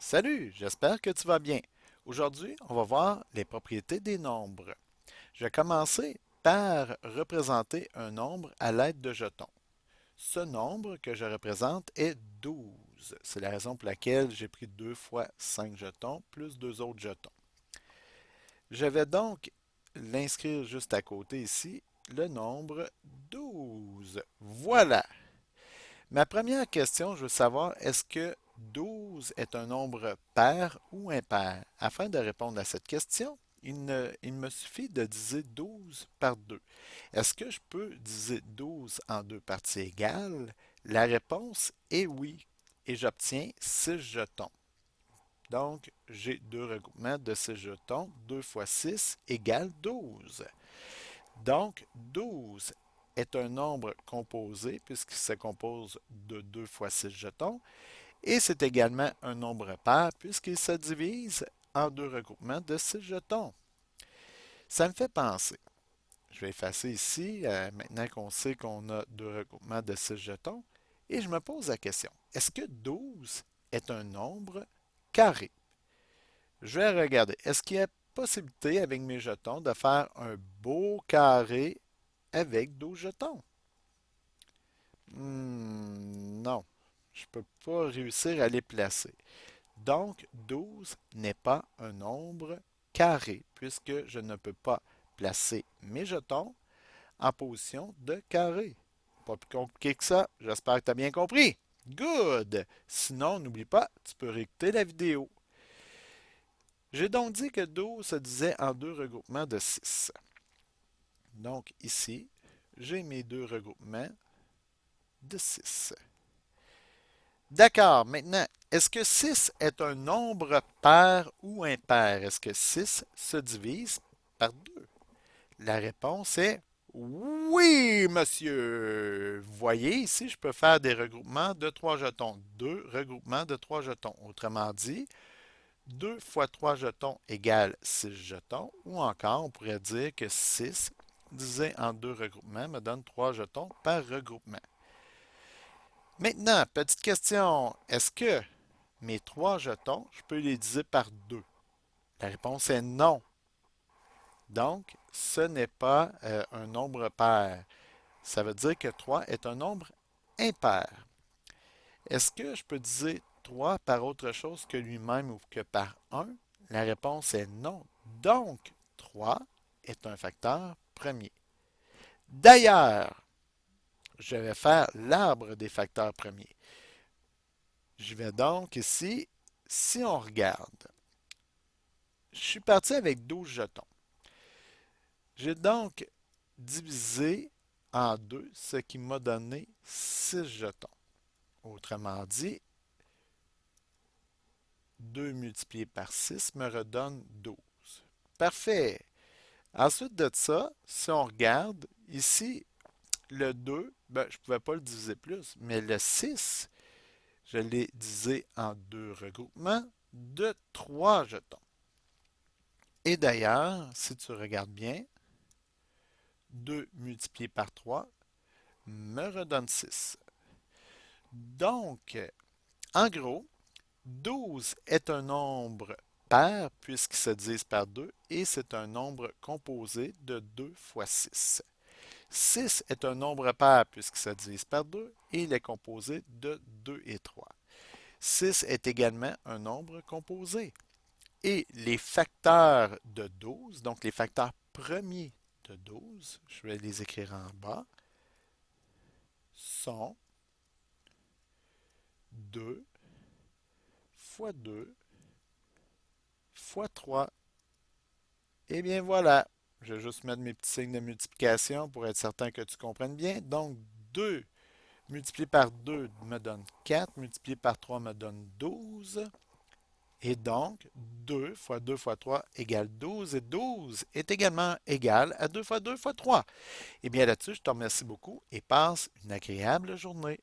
Salut, j'espère que tu vas bien. Aujourd'hui, on va voir les propriétés des nombres. Je vais commencer par représenter un nombre à l'aide de jetons. Ce nombre que je représente est 12. C'est la raison pour laquelle j'ai pris 2 fois 5 jetons plus 2 autres jetons. Je vais donc l'inscrire juste à côté ici, le nombre 12. Voilà. Ma première question, je veux savoir, est-ce que 12 est un nombre pair ou impair? Afin de répondre à cette question, il me suffit de diviser 12 par 2. Est-ce que je peux diviser 12 en deux parties égales? La réponse est oui, et j'obtiens 6 jetons. Donc, j'ai deux regroupements de 6 jetons. 2 fois 6 égale 12. Donc, 12 est un nombre composé puisqu'il se compose de 2 fois 6 jetons et c'est également un nombre pair puisqu'il se divise en deux regroupements de 6 jetons. Ça me fait penser. Je vais effacer ici, maintenant qu'on sait qu'on a deux regroupements de 6 jetons, et je me pose la question, est-ce que 12 est un nombre carré? Je vais regarder, est-ce qu'il y a possibilité avec mes jetons de faire un beau carré avec 12 jetons? Non, je ne peux pas réussir à les placer. Donc, 12 n'est pas un nombre carré, puisque je ne peux pas placer mes jetons en position de carré. Pas plus compliqué que ça, j'espère que tu as bien compris. Good! Sinon, n'oublie pas, tu peux réécouter la vidéo. J'ai donc dit que 12 se disait en deux regroupements de 6. Donc ici, j'ai mes deux regroupements de 6. D'accord, maintenant, est-ce que 6 est un nombre pair ou impair? Est-ce que 6 se divise par 2? La réponse est oui, monsieur. Vous voyez, ici, je peux faire des regroupements de 3 jetons. Deux regroupements de 3 jetons. Autrement dit, 2 fois 3 jetons égale 6 jetons. Ou encore, on pourrait dire que 6 divisé en deux regroupements me donne 3 jetons par regroupement. Maintenant, petite question. Est-ce que mes 3 jetons, je peux les diviser par 2? La réponse est non. Donc, ce n'est pas un nombre pair. Ça veut dire que 3 est un nombre impair. Est-ce que je peux diviser 3 par autre chose que lui-même ou que par 1? La réponse est non. Donc, 3 est un facteur premier. D'ailleurs, je vais faire l'arbre des facteurs premiers. Je vais donc ici, si on regarde, je suis parti avec 12 jetons. J'ai donc divisé en 2, ce qui m'a donné 6 jetons. Autrement dit, 2 multiplié par 6 me redonne 12. Parfait. Ensuite de ça, si on regarde, ici, le 2, ben, je ne pouvais pas le diviser plus, mais le 6, je l'ai divisé en deux regroupements de 3 jetons. Et d'ailleurs, si tu regardes bien, 2 multiplié par 3 me redonne 6. Donc, en gros, 12 est un nombre pair puisqu'il se divise par 2 et c'est un nombre composé de 2 fois 6. 6 est un nombre pair puisqu'il se divise par 2 et il est composé de 2 et 3. 6 est également un nombre composé. Et les facteurs de 12, donc les facteurs premiers de 12, je vais les écrire en bas, sont 2 fois 2 fois 3. Et bien voilà, je vais juste mettre mes petits signes de multiplication pour être certain que tu comprennes bien. Donc 2 multiplié par 2 me donne 4, multiplié par 3 me donne 12. Et donc, 2 fois 2 fois 3 égale 12. Et 12 est également égal à 2 fois 2 fois 3. Et bien là-dessus, je te remercie beaucoup et passe une agréable journée.